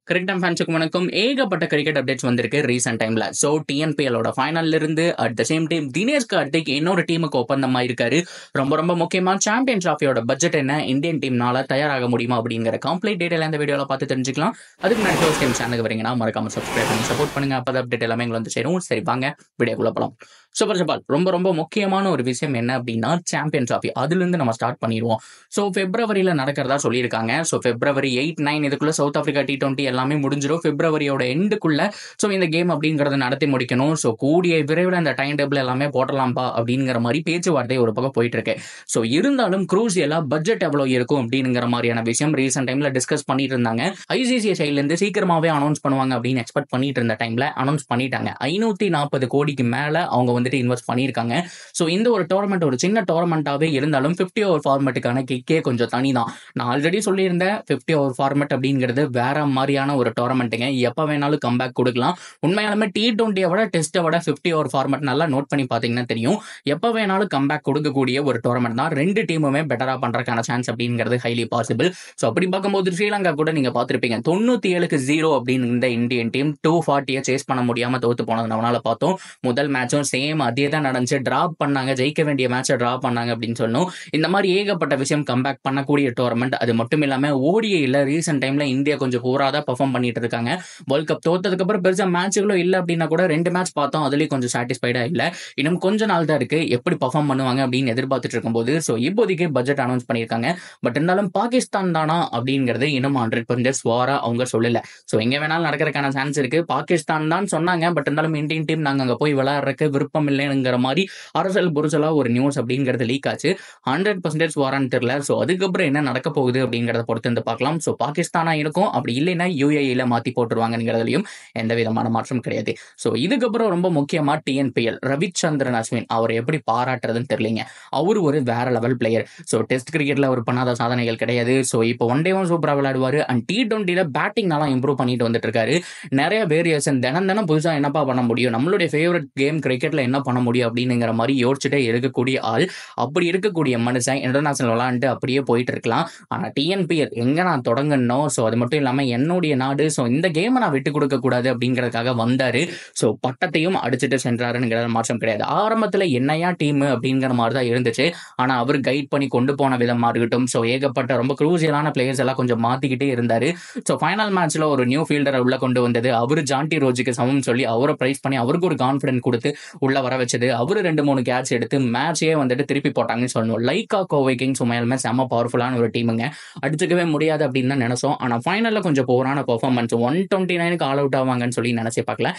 Cricket ஃபேன்ஸுக்கு வணக்கம். ஏகப்பட்ட கிரிக்கெட் அப்டேட்ஸ் வந்திருக்கு ரீசெண்ட் டைம்ல. ஸோ டிஎன்பிஎலோட ஃபைனல்ல இருந்து at the same time Dinesh Karthik இன்னொரு டீமுக்கு ஒப்பந்தமா இருக்காரு. ரொம்ப ரொம்ப முக்கியமா சாம்பியன் டிராஃபியோட பட்ஜெட் என்ன, இந்தியன் டீம்னால தயாராக முடியுமா அப்படிங்கிற கம்ப்ளீட் டீடைல் இந்த வீடியோல பார்த்து தெரிஞ்சுக்கலாம். அதுக்கு முன்னாடி ஃபர்ஸ்ட் டைம் சேனலுக்கு வரீங்கன்னா மறக்காம சப்ஸ்கிரைப் பண்ணி சப்போர்ட் பண்ணுங்க. அப்போ அப்டேட் எல்லாமே எங்களை வந்து சேரும். சரி வாங்க வீடியோக்குள்ள போலாம். சூப்பர் சபால் ரொம்ப ரொம்ப முக்கியமான ஒரு விஷயம் என்ன அப்படின்னா சாம்பியன் டிராஃபி. அதுல இருந்து நம்ம ஸ்டார்ட் பண்ணிடுவோம். ஸோ பிப்ரவரியில நடக்கிறதா சொல்லியிருக்காங்க. ஸோ பிப்ரவரி 8, 9 இதுக்குள்ள சவுத் ஆப்பிரிக்கா T20 எல்லாமே முடிஞ்சிடும். பிப்ரவரியோட எண்டுக்குள்ள ஸோ இந்த கேம் அப்படிங்கறத நடத்தி முடிக்கணும். ஸோ கூடிய விரைவில் அந்த டைம் டேபிள் எல்லாமே போடலாம்பா அப்படிங்கிற மாதிரி பேச்சுவார்த்தை ஒரு பக்கம் போயிட்டு இருக்கு. ஸோ இருந்தாலும் குரூசியலா பட்ஜெட் எவ்வளவு இருக்கும் அப்படிங்கிற மாதிரியான விஷயம் ரீசெண்ட் டைம்ல டிஸ்கஸ் பண்ணிட்டு இருந்தாங்க. ஐசிசி சைட்ல இருந்து சீக்கிரமாவே அனௌன்ஸ் பண்ணுவாங்க அப்படின்னு எக்ஸ்பெக்ட் பண்ணிட்டு இருந்த டைம்ல அனௌன்ஸ் பண்ணிட்டாங்க. 540 கோடிக்கு மேல அவங்க வந்துட்டு இன்வெஸ்ட் பண்ணியிருக்காங்க. ஸோ இந்த ஒரு டோர்னமெண்ட் ஒரு சின்ன டோர்னமெண்டாவே இருந்தாலும் 50 ஓவர் ஃபார்மேட்டுக்கான கிக்கே கொஞ்சம் தனி தான். நான் ஆல்ரெடி சொல்லியிருந்தேன் 50 ஓவர் ஃபார்மேட் அப்படிங்கிறது வேற மாதிரியான ஒரு டோர்னமெண்ட்டுங்க. எப்ப வேணாலும் கம்பேக் கொடுக்கலாம். உண்மையாலுமே T20 விட டெஸ்ட்டை விட 50 ஓவர் ஃபார்மேட் நல்லா நோட் பண்ணி பாத்தீங்கன்னா தெரியும். எப்ப வேணாலும் கம்பேக் கொடுக்கக்கூடிய ஒரு டோர்னமெண்ட் தான். ரெண்டு டீமுமே பெட்டரா பண்றதுக்கான சான்ஸ் அப்படிங்கிறது ஹைலி பாசிபிள். ஸோ அப்படி பார்க்கும்போது ஸ்ரீலங்கா கூட நீங்க பார்த்திருப்பீங்க 97-0 அப்படின்னு இந்த இந்தியன் டீம் 240 சேஸ் பண்ண முடியாம தோத்து போனது நம்மளால பார்த்தோம். முதல் மேட்சும் சேம் அதே தான் நடந்துச்சு. டிராப் பண்ணாங்க, ஜெயிக்க வேண்டிய மேட்சை டிராப் பண்ணாங்க அப்படின்னு சொன்னோம். இந்த மாதிரி ஏகப்பட்ட விஷயம் கம்பேக் பண்ணக்கூடிய டோர்னமெண்ட். அது மட்டும் இல்லாம ஓடிஐல ரீசெண்ட் டைம்ல இந்தியா கொஞ்சம் போராதான் பெர்ஃபார்ம் பண்ணிட்டு இருக்காங்க. வேர்ல்ட் கப் தோத்ததுக்கு அப்புறம் பெருசா மேட்சுகளும் இல்ல அப்படின்னா கூட 2 மேட்ச் பார்த்தோம். அதுலயும் கொஞ்சம் சாட்டிஸ்ஃபைடா இல்ல. இன்னும் கொஞ்ச நாள் தான் இருக்கு எப்படி பெர்ஃபார்ம் பண்ணுவாங்க அப்படின்னு எதிர்பார்த்துட்டு இருக்கும்போது ஸோ இப்போதைக்கு பட்ஜெட் அனௌன்ஸ் பண்ணியிருக்காங்க. பட் இருந்தாலும் பாகிஸ்தான் தானா அப்படிங்கிறது இன்னும் 100% ஸ்வாரா அவங்க சொல்லல. ஸோ எங்க வேணாலும் நடக்கிறதுக்கான சான்ஸ் இருக்கு. பாகிஸ்தான் தான் சொன்னாங்க. பட் இருந்தாலும் இந்தியன் டீம் நாங்க அங்க போய் விளையாடுறதுக்கு விருப்பம் இல்லைங்கிற மாதிரி அரசல் புரிசலா ஒரு நியூஸ் அப்படிங்கிறது லீக் ஆச்சு. 100% ஸ்வாரான்னு தெரியல. ஸோ அதுக்கப்புறம் என்ன நடக்க போகுது அப்படிங்கிறத பொறுத்து வந்து பார்க்கலாம். ஸோ பாகிஸ்தானா இருக்கும், அப்படி இல்லைன்னா UAE மாத்தி போட்டுருவாங்கிறதுலையும் எந்த விதமான மாற்றம் கிடையாது. ஸோ இதுக்கப்புறம் ரொம்ப முக்கியமா டிஎன்பிஎல் ரவிச்சந்திரன் அஸ்வின் அவர் எப்படி பாராட்டுறதுன்னு தெரியலங்க. அவர் ஒரு வேற லெவல் பிளேயர். ஸோ டெஸ்ட் கிரிக்கெட்ல அவர் பண்ணாத சாதனைகள் கிடையாது. ஸோ இப்போ ஒன் டேவும் சூப்பரா விளையாடுவாரு. அண்ட் T20 பேட்டிங் நல்லா இம்ப்ரூவ் பண்ணிட்டு வந்துட்டு இருக்காரு. நிறைய வேரியேஷன் தினம் புதுசா என்னப்பா பண்ண முடியும், நம்மளுடைய ஃபேவரட் கேம் கிரிக்கெட்ல என்ன பண்ண முடியும் அப்படிங்கிற மாதிரி யோசிச்சுட்டே இருக்கக்கூடிய ஆள். அப்படி இருக்கக்கூடிய மனுஷன் இன்டர்நேஷனல் விளையாண்டு அப்படியே போயிட்டு இருக்கலாம். ஆனா டிஎன்பிஎல் எங்க நான் தொடங்கணும். ஸோ அது மட்டும் இல்லாம என்னுடைய நாடு. ஸோ இந்த கேமை நான் விட்டு கொடுக்க கூடாது அப்படிங்கறதுக்காக வந்தாரு. ஸோ பட்டத்தையும் அடிச்சுட்டு சென்றாருங்கிற மாற்றம் கிடையாது. ஆரம்பத்துல என்னையா டீம் அப்படிங்கிற மாதிரி தான் இருந்துச்சு. ஆனா அவர் கைட் பண்ணி கொண்டு போன விதமா இருக்கட்டும். ஸோ ஏகப்பட்ட ரொம்ப குரூசியலான பிளேயர்ஸ் எல்லாம் கொஞ்சம் மாத்திக்கிட்டே இருந்தாரு. ஸோ ஃபைனல் மேட்ச்ல ஒரு நியூ ஃபீல்டரை உள்ள கொண்டு வந்தது. அவரு ஜான்டி ரோஜுக்கு சமம் சொல்லி அவரை பிரைஸ் பண்ணி அவருக்கு ஒரு கான்பிடன்ஸ் கொடுத்து உள்ள வர வச்சது. அவரு 2-3 கேட்ச் எடுத்து மேட்சே வந்துட்டு திருப்பி போட்டாங்கன்னு சொல்லணும். லைக்கா கோவை கிங்ஸ் உண்மையாலுமே செம்ம பவர்ஃபுல்லான ஒரு டீமுங்க. அடிச்சுக்கவே முடியாது அப்படின்னு தான் நினைச்சோம். ஆனா ஃபைனல்ல கொஞ்சம் போரான பெர்ஃபார்மன்ஸ். 129க்கு ஆல் அவுட் ஆவாங்கன்னு சொல்லி நினைச்சே பார்க்கல.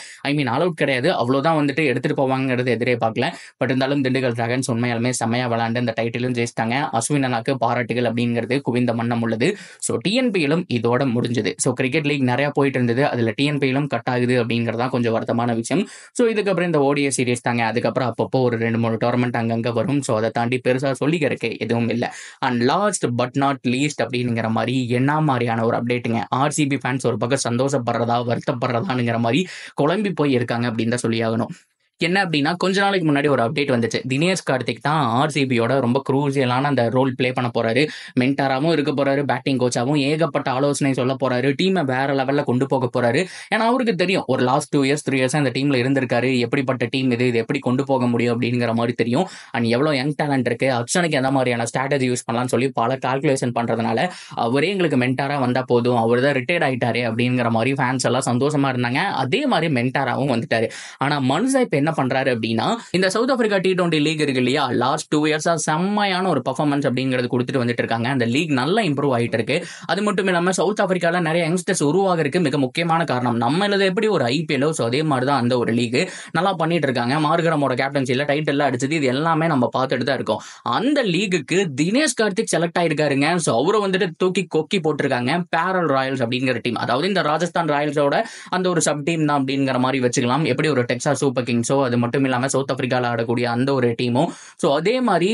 ஆல் அவுட் கிடையாது, அவ்வளவுதான் வந்துட்டு எடுத்துட்டு போவாங்கிறது எதிரே பார்க்கல. பட் இருந்தாலும் திண்டுக்கல் டிராகன்ஸ் உண்மையாலுமே செம்மையா விளையாண்டு இந்த டைட்டிலும் ஜெயிச்சிட்டாங்க. அஸ்வின் அண்ணாக்கு பாராட்டுகள் அப்படிங்கிறது குவிந்த மன்னம் உள்ளது. ஸோ டிஎன்பிஎலும் இதோட முடிஞ்சது. ஸோ கிரிக்கெட் லீக் நிறைய போயிட்டு இருந்தது. அதுல டிஎன்பிஎலும் கட் ஆகுது அப்படிங்கிறதா கொஞ்சம் வருத்தமான விஷயம். ஸோ இதுக்கப்புறம் இந்த ஓடிஐ சீரிஸ் தாங்க. அதுக்கப்புறம் அப்பப்போ ஒரு 2-3 டோர்னமெண்ட் அங்கங்க வரும். ஸோ அதை தாண்டி பெருசா சொல்லிக்கிறதுக்கு எதுவும் இல்லை. And last but not least அப்படிங்கிற மாதிரி என்ன மாதிரியான ஒரு அப்டேட்டுங்க. RCB ஃபேன்ஸ் ஒரு பக்கம் சந்தோஷப்படுறதா வருத்தப்படுறதாங்கிற மாதிரி குழம்பி போய் இருக்காங்க அப்படின்னு தான் சொல்லி ஆகணும். என்ன அப்படின்னா கொஞ்ச நாளைக்கு முன்னாடி ஒரு அப்டேட் வந்துச்சு. தினேஷ் கார்த்திக் தான் RCBயோட ரொம்ப குரூசியலான அந்த ரோல் பிளே பண்ண போறாரு. மென்டாராவும் இருக்க போறாரு, பேட்டிங் கோச்சாவும் ஏகப்பட்ட ஆலோசனை சொல்ல போறாரு, டீமை வேற லெவல்ல கொண்டு போக போறாரு. ஏன்னா அவருக்கு தெரியும் ஒரு லாஸ்ட் 2 இயர்ஸ் 3 இயர்ஸ் இந்த டீம்ல இருந்திருக்காரு. எப்படிப்பட்ட டீம் இது எப்படி கொண்டு போக முடியும் அப்படிங்கிற மாதிரி தெரியும். அண்ட் எவ்வளவு யங் டேலண்ட் இருக்கு, அப்சனுக்கு எந்த மாதிரியான ஸ்ட்ராட்டஜி யூஸ் பண்ணலாம்னு சொல்லி பல கால்குலேஷன் பண்றதுனால அவரே எங்களுக்கு மென்டாரா வந்தா போதும், அவர் தான் ரிட்டையர்ட் ஆயிட்டாரு அப்படிங்கிற மாதிரி ஃபேன்ஸ் எல்லாம் சந்தோஷமா இருந்தாங்க. அதே மாதிரி மென்டாராவும் வந்துட்டாரு. ஆனா மனுஷா இப்ப என்ன பண்றாரு அப்படின்னா இந்த சவுத் ஆப்பிரிக்கா T20 லீக் இருக்கு இல்லையா, லாஸ்ட் 2 இயர்ஸா செம்மையான ஒரு பெர்ஃபார்மன்ஸ் அப்படிங்கிறது கொடுத்துட்டு வந்துட்டு இருக்காங்க. அந்த லீக் நல்லா இம்ப்ரூவ் ஆயிட்டு இருக்கு. அது மட்டும் இல்லாம சவுத் ஆப்பிரிக்கால நிறைய யங்ஸ்டர்ஸ் உருவாகிறதுக்கு மிக முக்கியமான காரணம் நம்ம எப்படி ஒரு IPL. ஸோ அதே மாதிரி தான் அந்த ஒரு லீக் நல்லா பண்ணிட்டு இருக்காங்க. மார்கரமோட கேப்டன்சில டைட்டில் அடிச்சது இது எல்லாமே நம்ம பார்த்துட்டு தான் இருக்கோம். அந்த லீகுக்கு தினேஷ் கார்த்திக் செலக்ட் ஆயிருக்காருங்க. ஸோ அவரை வந்துட்டு தூக்கி கொக்கி போட்டிருக்காங்க. பேரல் ராயல்ஸ் அப்படிங்கிற டீம், அதாவது இந்த ராஜஸ்தான் ராயல்ஸோட அந்த ஒரு சப் டீம் தான் அப்படிங்கிற மாதிரி வச்சுக்கலாம். எப்படி ஒரு டெக்சாஸ் சூப்பர் கிங்ஸோ அது மட்டும் இல்லாமல் சவுத் ஆப்பிரிக்காவில் ஆடக்கூடிய அந்த ஒரு டீமும். ஸோ அதே மாதிரி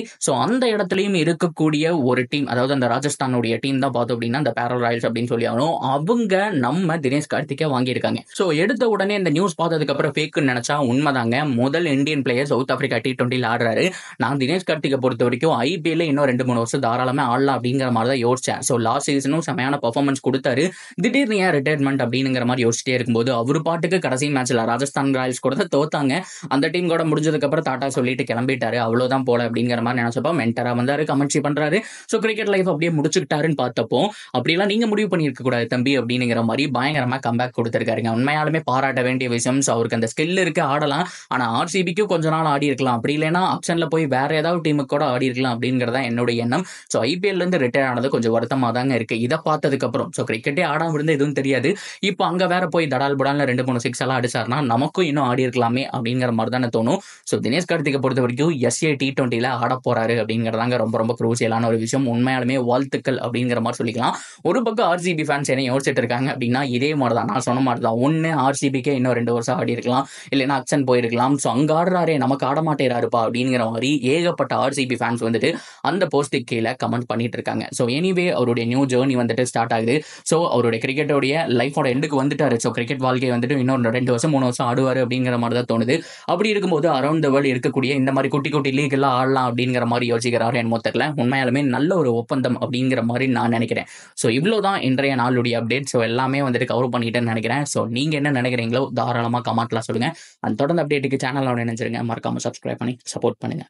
அந்த இடத்துலையும் இருக்கக்கூடிய ஒரு டீம், அதாவது அந்த ராஜஸ்தானுடைய டீம் தான் பார்த்தோம் அப்படின்னா அந்த பேரல் ராயல்ஸ் அப்படின்னு சொல்லி ஆகணும். அவங்க நம்ம தினேஷ் கார்த்திகை வாங்கியிருக்காங்க. ஸோ எடுத்த உடனே இந்த நியூஸ் பார்த்ததுக்கு அப்புறம் ஃபேக்குன்னு நினைச்சா உண்மைதாங்க. முதல் Indian player south Africa T20 ஆடுறாரு. நான் தினேஷ் கார்த்திகை பொறுத்த வரைக்கும் IPL இன்னும் 2-3 வருஷம் தாராளமே ஆடலாம் அப்படிங்கிற மாதிரி தான் யோசிச்சேன். ஸோ லாஸ்ட் சீசனும் செமையான பர்ஃபார்மன்ஸ் கொடுத்தாரு. திடீர்னு ஏன் ரிட்டையர்மெண்ட் அப்படிங்கிற மாதிரி யோசிச்சிட்டே இருக்கும்போது அவர் பாட்டுக்கு கடைசி மேட்ச்ல ராஜஸ்தான் ராயல்ஸ் கூட தான் தோத்தாங்க. அந்த டீம் கூட முடிஞ்சதுக்கு அப்புறம் டாட்டா சொல்லிட்டு கிளம்பிட்டாரு. அவ்வளவுதான் போல அப்படிங்கிற மாதிரி நினைச்சப்போ மென்டரா வந்தாரு, கமெண்ட்ரி பண்றாரு. ஸோ கிரிக்கெட் லைஃப் அப்படியே முடிச்சுக்கிட்டாருன்னு பார்த்தப்போ அப்படிலாம் நீங்க முடிவு பண்ணியிருக்க கூடாது தம்பி அப்படிங்கிற மாதிரி பயங்கரமா கம்பேக் கொடுத்திருக்காருங்க. உண்மையாலுமே பாராட்ட வேண்டிய விஷயம். ஸோ அவருக்கு அந்த ஸ்கில் இருக்கு, ஆடலாம். ஆனா RCBக்கு கொஞ்ச நாள் ஆடி இருக்கலாம், அப்படி இல்லைன்னா ஆப்ஷன்ல போய் வேற ஏதாவது டீமுக்கு கூட ஆடி இருக்கலாம் அப்படிங்கிறதா என்னுடைய எண்ணம். ஸோ IPL இருந்து ரிட்டையர் ஆனது கொஞ்சம் வருத்தமா தாங்க இருக்கு. இதை பார்த்ததுக்கு அப்புறம் கிரிக்கெட்டே ஆடாம இருந்து எதுவும் தெரியாது, இப்போ அங்க வேற போய் தடால் புடால்னு 2-3 சிக்ஸ் எல்லாம் அடிச்சாருன்னா நமக்கும் இன்னும் ஆடி இருக்கலாமே அப்படிங்கிற மாதிரி தானே தோணும். ஸோ தினேஷ் கார்த்திகை பொறுத்த வரைக்கும் SA T20 ஆட போறாரு அப்படிங்கிறதாங்க ரொம்ப ரொம்ப குரூசியலான ஒரு விஷயம். உண்மையாலுமே வாழ்த்துக்கள் அப்படிங்கிற மாதிரி சொல்லிக்கலாம். ஒரு பக்கம் RCB ஃபேன்ஸ் என்ன யோசிச்சுட்டு இருக்காங்க அப்படின்னா இதே மாதிரி தான், நான் சொன்ன மாதிரி தான். ஒன்னு RCBக்கே இன்னும் 2 வருஷம் ஆடி இருக்கலாம், இல்லைன்னா அக்ஷன் போயிருக்கலாம். ஸோ அங்க ஆடுறாரே நமக்கு ஆட மாட்டேறாருப்பா அப்படிங்கிற மாதிரி ஏகப்பட்ட RCB ஃபேன்ஸ் வந்துட்டு அந்த போஸ்ட்டுக்கு கீழே கமெண்ட் பண்ணிட்டு இருக்காங்க. ஸோ எனிவே அவருடைய நியூ ஜேர்னி வந்துட்டு ஸ்டார்ட் ஆகுது. ஸோ அவருடைய கிரிக்கெட்டோடைய லைஃபோட எண்டுக்கு வந்துட்டாரு. ஸோ கிரிக்கெட் வாழ்க்கை வந்துட்டு இன்னும் 2 வருஷம் 3 வருஷம் ஆடுவாரு அப்படிங்கிற மாதிரி தான் தோணுது. அப்படி இருக்கும்போது அரௌண்ட் த வேர்ல்டு இருக்கக்கூடிய இந்த மாதிரி குட்டி குட்டி லீக் எல்லாம் ஆடலாம் அப்படிங்கிற மாதிரி யோசிக்கிறாரு என்னமோ தெரியல. உண்மையாலுமே நல்ல ஒரு ஒப்பந்தம் அப்படிங்கிற மாதிரி நான் நினைக்கிறேன். ஸோ இவ்வளோதான் இன்றைய நாளுடைய அப்டேட். ஸோ எல்லாமே வந்துட்டு கவர் பண்ணிட்டேன்னு நினைக்கிறேன். ஸோ நீங்க என்ன நினைக்கிறீங்களோ தாராளமாக கமெண்ட்லாம் சொல்லுங்க. அந்த தொடர்ந்து அப்டேட்டுக்கு சேனலோட நினைச்சிருங்க, மறக்காம சப்ஸ்கிரைப் பண்ணி சப்போர்ட் பண்ணுங்க.